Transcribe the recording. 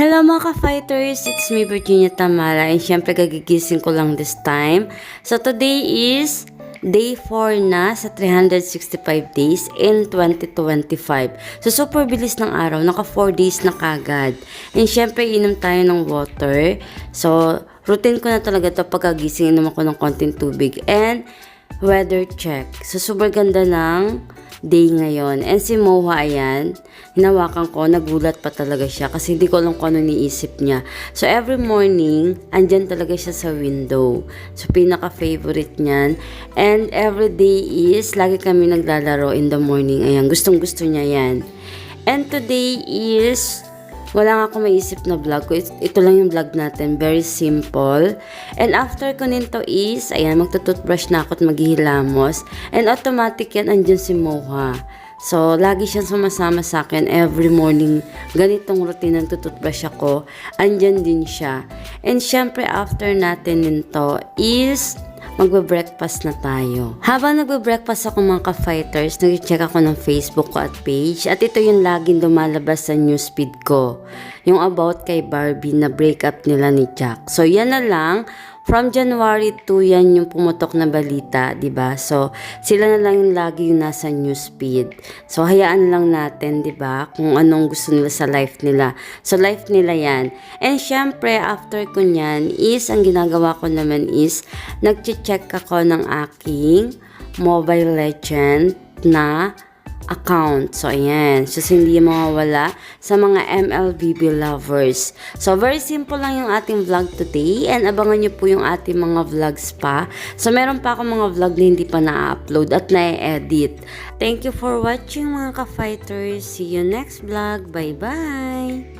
Hello mga ka-fighters, it's me Virginia Tamara and syempre gagigising ko lang this time. So today is day 4 na sa 365 days in 2025. So super bilis ng araw, naka 4 days na kagad. And syempre inom tayo ng water. So routine ko na talaga to pagkagising, inom ako ng konting tubig and weather check. So super ganda ng day ngayon. And si Moha, ayan, hinawakan ko, nagulat pa talaga siya kasi hindi ko alam kung ano niisip niya. So, every morning, andyan talaga siya sa window. So, pinaka-favorite niyan. And every day is, lagi kami naglalaro in the morning. Ayan, gustong-gusto niya yan. And today is, wala nga ako maisip na vlog ko. Ito lang yung vlog natin. Very simple. And after ko nito is, ayan, magtututbrush na ako at maghihilamos. And automatic yan, andyan si Moha. So, lagi siyang sumasama sa akin every morning. Ganitong routine ng tututbrush ako. Andyan din siya. And syempre, after natin nito is magbe-breakfast na tayo. Habang nagbe-breakfast ako mga ka-fighters, nag-check ako ng Facebook ko at page. At ito yung laging lumalabas sa newsfeed ko. Yung about kay Barbie na breakup nila ni Jack. So, yan na lang. From January 2, yan yung pumutok na balita, diba? So, sila na lang yung lagi yung nasa newsfeed. So, hayaan lang natin, diba? Kung anong gusto nila sa life nila. So, life nila yan. And syempre, after ko nyan is, ang ginagawa ko naman is, nag-check ako ng aking Mobile Legend na account. So, ayan. So, hindi mawawala sa mga MLBB lovers. So, very simple lang yung ating vlog today. And abangan nyo po yung ating mga vlogs pa. So, meron pa akong mga vlog na hindi pa na-upload at na-edit. Thank you for watching mga ka-fighters. See you next vlog. Bye-bye!